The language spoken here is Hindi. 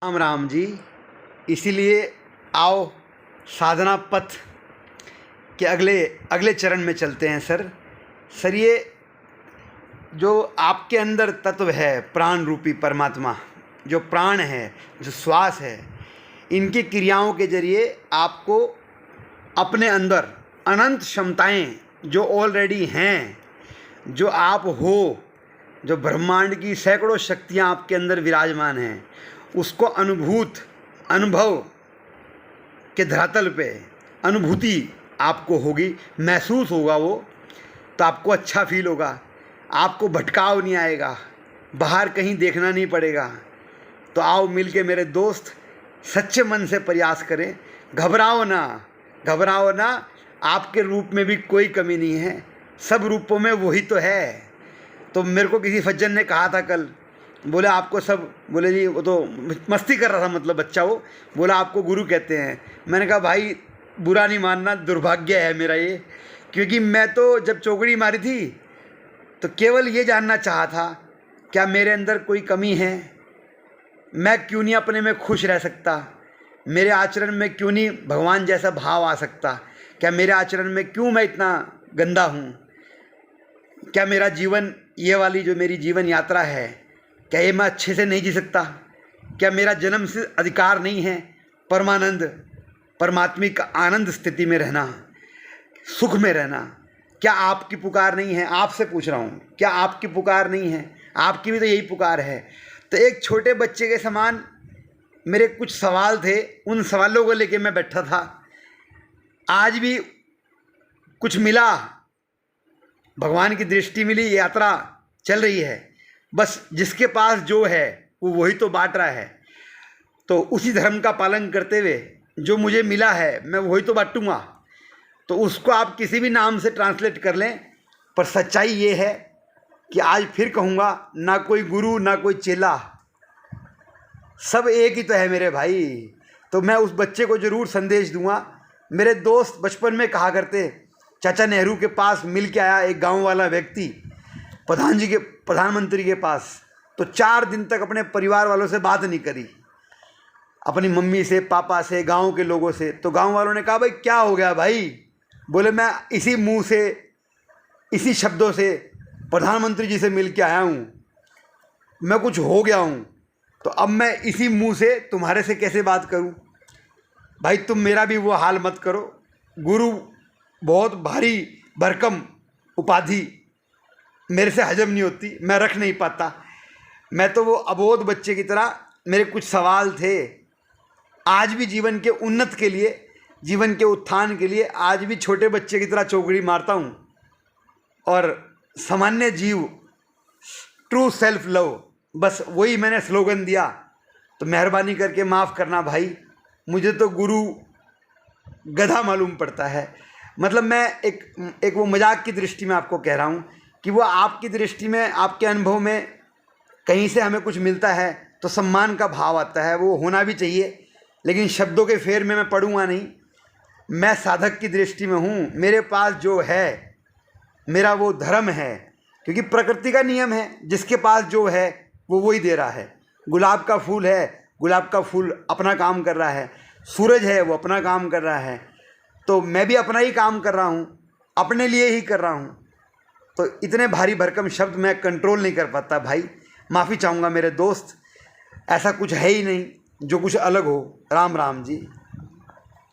राम राम जी। इसीलिए आओ साधना पथ के अगले अगले चरण में चलते हैं सर। ये जो आपके अंदर तत्व है, प्राण रूपी परमात्मा, जो प्राण है, जो श्वास है, इनकी क्रियाओं के जरिए आपको अपने अंदर अनंत क्षमताएं जो ऑलरेडी हैं, जो आप हो, जो ब्रह्मांड की सैकड़ों शक्तियां आपके अंदर विराजमान हैं, उसको अनुभव के धरातल पे अनुभूति आपको होगी, महसूस होगा वो, तो आपको अच्छा फील होगा, आपको भटकाव नहीं आएगा, बाहर कहीं देखना नहीं पड़ेगा। तो आओ मिल के मेरे दोस्त सच्चे मन से प्रयास करें। घबराओ ना, आपके रूप में भी कोई कमी नहीं है, सब रूपों में वही तो है। तो मेरे को किसी सज्जन ने कहा था कल, बोले आपको सब, बोले जी वो तो मस्ती कर रहा था, मतलब बच्चा, वो बोला आपको गुरु कहते हैं। मैंने कहा भाई बुरा नहीं मानना, दुर्भाग्य है मेरा ये, क्योंकि मैं तो जब चौकड़ी मारी थी तो केवल ये जानना चाहा था क्या मेरे अंदर कोई कमी है, मैं क्यों नहीं अपने में खुश रह सकता, मेरे आचरण में क्यों नहीं भगवान जैसा भाव आ सकता, क्या मेरे आचरण में क्यों मैं इतना गंदा हूँ, क्या मेरा जीवन, ये वाली जो मेरी जीवन यात्रा है, क्या ये मैं अच्छे से नहीं जी सकता, क्या मेरा जन्म से अधिकार नहीं है परमानंद परमात्मिक आनंद स्थिति में रहना, सुख में रहना। क्या आपकी पुकार नहीं है? आपसे पूछ रहा हूँ, क्या आपकी पुकार नहीं है? आपकी भी तो यही पुकार है। तो एक छोटे बच्चे के समान मेरे कुछ सवाल थे, उन सवालों को लेके मैं बैठा था। आज भी कुछ मिला, भगवान की दृष्टि मिली, यात्रा चल रही है। बस जिसके पास जो है वो वही तो बांट रहा है। तो उसी धर्म का पालन करते हुए जो मुझे मिला है मैं वही तो बांटूंगा। तो उसको आप किसी भी नाम से ट्रांसलेट कर लें, पर सच्चाई ये है कि आज फिर कहूँगा, ना कोई गुरु ना कोई चेला, सब एक ही तो है मेरे भाई। तो मैं उस बच्चे को ज़रूर संदेश दूंगा। मेरे दोस्त बचपन में कहा करते, चाचा नेहरू के पास मिल के आया एक गांव वाला व्यक्ति प्रधानमंत्री के पास, तो 4 दिन तक अपने परिवार वालों से बात नहीं करी, अपनी मम्मी से, पापा से, गांव के लोगों से। तो गांव वालों ने कहा भाई क्या हो गया भाई? बोले मैं इसी मुंह से, इसी शब्दों से प्रधानमंत्री जी से मिल के आया हूँ, मैं कुछ हो गया हूँ, तो अब मैं इसी मुंह से तुम्हारे से कैसे बात करूँ? भाई तुम मेरा भी वो हाल मत करो। गुरु बहुत भारी भरकम उपाधि मेरे से हजम नहीं होती, मैं रख नहीं पाता। मैं तो वो अबोध बच्चे की तरह, मेरे कुछ सवाल थे। आज भी जीवन के उन्नत के लिए, जीवन के उत्थान के लिए आज भी छोटे बच्चे की तरह चौकड़ी मारता हूँ। और सामान्य जीव, ट्रू सेल्फ लव, बस वही मैंने स्लोगन दिया। तो मेहरबानी करके माफ़ करना भाई, मुझे तो गुरु गधा मालूम पड़ता है। मतलब मैं एक वो मजाक की दृष्टि में आपको कह रहा हूँ कि वो आपकी दृष्टि में, आपके अनुभव में कहीं से हमें कुछ मिलता है तो सम्मान का भाव आता है, वो होना भी चाहिए। लेकिन शब्दों के फेर में मैं पढ़ूँगा नहीं, मैं साधक की दृष्टि में हूँ। मेरे पास जो है, मेरा वो धर्म है, क्योंकि प्रकृति का नियम है, जिसके पास जो है वो वही दे रहा है। गुलाब का फूल है, गुलाब का फूल अपना काम कर रहा है, सूरज है वो अपना काम कर रहा है, तो मैं भी अपना ही काम कर रहा हूँ, अपने लिए ही कर रहा हूँ। तो इतने भारी भरकम शब्द मैं कंट्रोल नहीं कर पाता भाई, माफ़ी चाहूँगा मेरे दोस्त। ऐसा कुछ है ही नहीं जो कुछ अलग हो। राम राम जी।